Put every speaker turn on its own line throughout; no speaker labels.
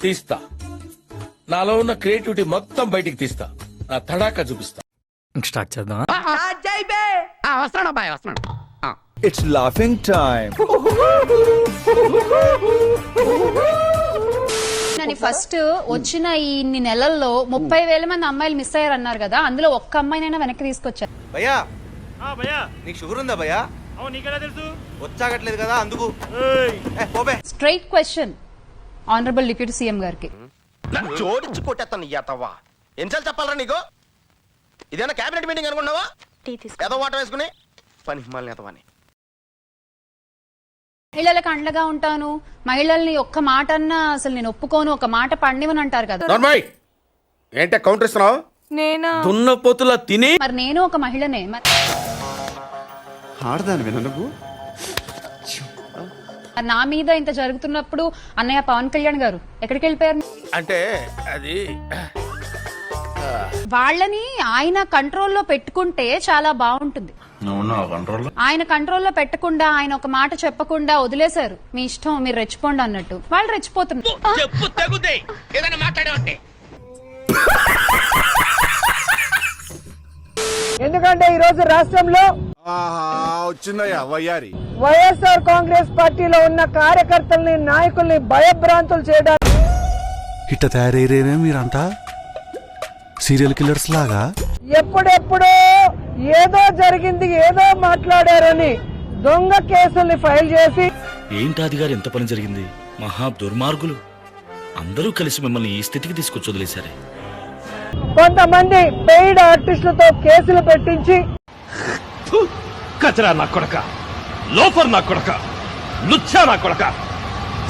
తీస్తా, నాలో ఉన్న క్రియేటివిటీ మొత్తం బయటికి తీస్తా, నా తడాకా చూపిస్తా.
స్టార్ట్ చేద్దాం.
వస్తున్నాడు అబ్బాయి, వస్తున్నాడు.
It's laughing time.
ఫస్ట్ వచ్చిన ఇన్ని నెలల్లో 30,000 మంది అమ్మాయిలు మిస్ అయ్యారు అన్నారు కదా, అందులో ఒక్క అమ్మాయినైనా వెనక్కి తీసుకొచ్చారు.
భయ్యా నీకు షుగర్ ఉందా భయ్యా? నీకెలా తెలుసు? వచ్చాగట్లేదు కదా అందుకు.
Straight question honourable deputy CM గారికి.
జోడించి కొట్టేస్తాను ఎతవా. ఎన్నిసార్లు చెప్పాలరా నీకు? ఇదేనా క్యాబినెట్ మీటింగ్ అనుకున్నావా? ఏదో వాటర్ వేసుకుని పని మళ్ళీ ఎతవని.
మహిళలకు అండగా ఉంటాను, మహిళల్ని ఒక్క మాట అన్నా అసలు నేను ఒప్పుకోను, ఒక మాట పండివని అంటారు కదా.
ఏంటే కౌంటర్ ఇస్తున్నావు?
నేనా
దున్నపోతులా తిని?
మరి నేను ఒక మహిళనే. నా మీద ఇంత జరుగుతున్నప్పుడు అన్నయ్య పవన్ కళ్యాణ్ గారు ఎక్కడికి వెళ్ళిపోయారు?
అంటే అది
వాళ్ళని ఆయన కంట్రోల్లో పెట్టుకుంటే చాలా బాగుంటుంది. ఆయన కంట్రోల్లో పెట్టకుండా, ఆయన ఒక మాట చెప్పకుండా వదిలేశారు. మీ ఇష్టం, మీరు రెచ్చిపోండి అన్నట్టు. వాళ్ళు రెచ్చిపోతున్నారు.
ఎందుకంటే ఈ రోజు రాష్ట్రంలో వైఎస్ఆర్ కాంగ్రెస్ పార్టీలో ఉన్న కార్యకర్తల్ని, నాయకుల్ని భయభ్రాంతులు చేయడానికి
ఇట్ట తయారయ్యేనే మీరంతా సీరియల్ కిల్లర్స్ లాగా.
ఎప్పుడెప్పుడో ఏదో జరిగింది, ఏదో మాట్లాడారని దొంగ కేసుల్ని ఫైల్ చేసి.
ఏంటాది గారు, ఎంత పని జరిగింది? మహా దుర్మార్గులు అందరూ కలిసి మిమ్మల్ని ఈ స్థితికి తీసుకొచ్చి వదిలేశారే.
కొంతమంది పెయిడ్ ఆర్టిస్టులతో కేసులు పెట్టించి,
కచరా నా కొడక, లోఫర్ నా కొడక, లుచ్చా నా కొడక,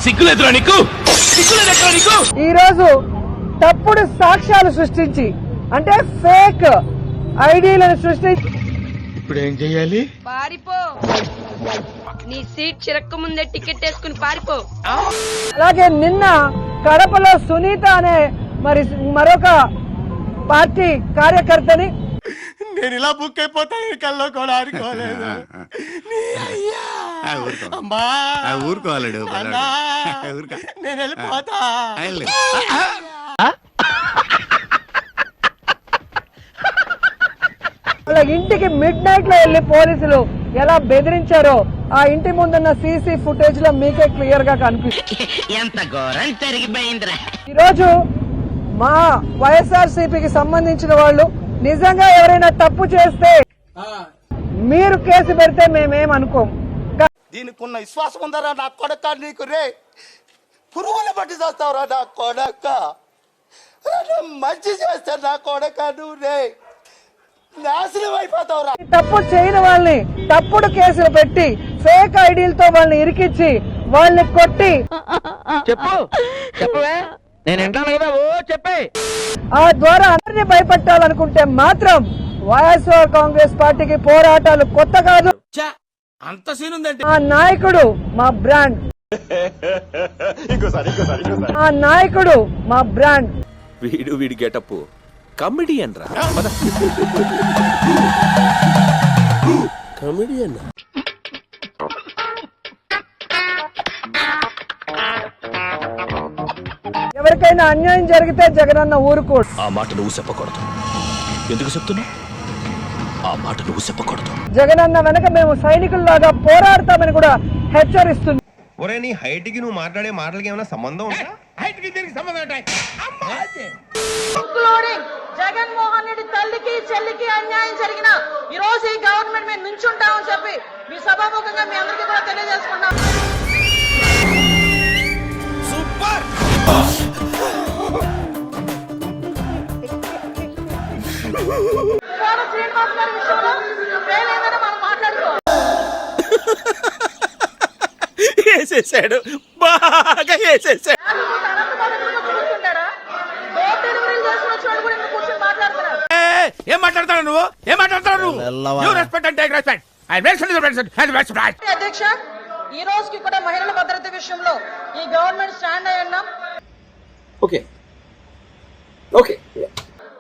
సిగ్గులేదురా నీకు? సిగ్గులేదురా నీకు?
ఈ రోజు తప్పుడు సాక్ష్యాలు సృష్టించి, అంటే ఫేక్ ఐడీలను సృష్టించి.
ఇప్పుడు ఏం చెయ్యాలి?
పారిపో, నీ సీట్ చిరక్క ముందే టికెట్ వేసుకుని పారిపో.
అలాగే నిన్న కడపలో సునీత అనే మరొక పార్టీ కార్యకర్తని
నేను ఇలా బుక్ అయిపోతాను కల్లో కూడా అనుకోలేదు.
ఊరుకోవాలడు
నేను వెళ్ళిపోతా.
వాళ్ళ ఇంటికి మిడ్ నైట్ లో వెళ్లి పోలీసులు ఎలా బెదిరించారో ఆ ఇంటి ముందున్న సీసీ ఫుటేజ్ లో మీకే క్లియర్ గా కనిపిస్తుంది. ఈరోజు మా వైఎస్ఆర్సీపీకి సంబంధించిన వాళ్ళు నిజంగా ఎవరైనా తప్పు చేస్తే మీరు కేసు పెడితే మేమేమనుకోం.
దీనికి ఉన్న విశ్వాసం ఉందరా నా కొడక నీకు? రే పురుగులు పట్టి చేస్తావురా నా కొడక, మంచి చేస్తా నా కొడక, నువ్వు రే నాశనం అయిపోతావురా.
తప్పు చేయని వాళ్ళని తప్పుడు కేసులు పెట్టి ఫేక్ ఐడీలతో వాళ్ళని ఇరికిచ్చి వాళ్ళని కొట్టి
చెప్పవే, నేను వింటాను కదా. చెప్పే
ఆ ద్వారా అందరినీ భయపెట్టాలనుకుంటే మాత్రం వైఎస్ఆర్ కాంగ్రెస్ పార్టీకి పోరాటాలు కొత్త కాదు.
అంత సీన్ ఉందంటే
ఆ నాయకుడు మా బ్రాండ్. ఆ నాయకుడు మా బ్రాండ్.
వీడి గెటప్ కమెడియన్ రా. కమెడియన్.
ఎవరికైనా అన్యాయం జరిగితే జగనన్న ఊరుకోడు.
ఆ మాట నువ్వు చెప్పకూడదు. ఎందుకు చెప్తున్నా? ఆ మాట నువ్వు చెప్పకూడదు.
జగనన్న వెనక మేము సైనికుల్లాగా పోరాడతామని కూడా హెచ్చరిస్తుంది.
ఒరే నీ హైట్ కి నువ్వు మాట్లాడే మాటలకి ఏమైనా సంబంధం ఉందా?
హైట్ కి దీనికి సంబంధం ఉంటాయి.
జగన్మోహన్ రెడ్డి తల్లికి చెల్లికి అన్యాయం జరిగిన ఈ రోజు ఈ గవర్నమెంట్ మేము నుంచుంటామని చెప్పి మీ సభాముఖంగా మీ అందరికీ కూడా తెలియజేసుకుంటాం.
సూపర్.
శ్రీనివాస్ గారి విషయంలో ఏదైనా మనం మాట్లాడుకోవాలి.
వేసేసాడు, బాగా వేసేసాడు. ఏం మాట్లాడతాడు నువ్వు? ఏం మాట్లాడతాడు నువ్వు?
అధ్యక్ష, ఈ రోజుకి కూడా మహిళల భద్రత విషయంలో ఈ గవర్నమెంట్ స్టాండ్ అయి ఉన్నాం.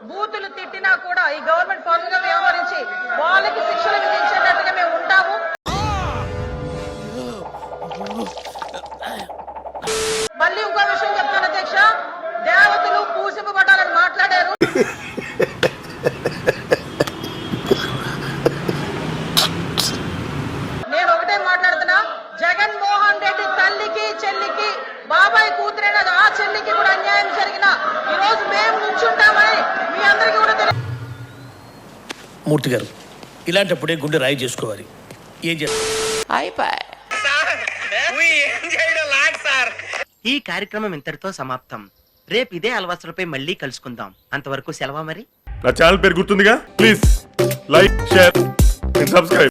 బూతులు తిట్టినా కూడా ఈ గవర్నమెంట్ పనులుగా వ్యవహరించి వాళ్ళకి శిక్షలు విధించేటట్టుగా మేము ఉంటాము.
మూర్తి గారు ఇలాంటప్పుడే గుండె రాయి చేసుకోవాలి. ఏం చేస్తారు?
ఈ కార్యక్రమం ఇంతటితో సమాప్తం. రేపు ఇదే అలవాసులపై మళ్ళీ కలుసుకుందాం. అంతవరకు సెలవా మరి.
నా ఛానల్ పేరు గుర్తుందిగా, please like, share and subscribe.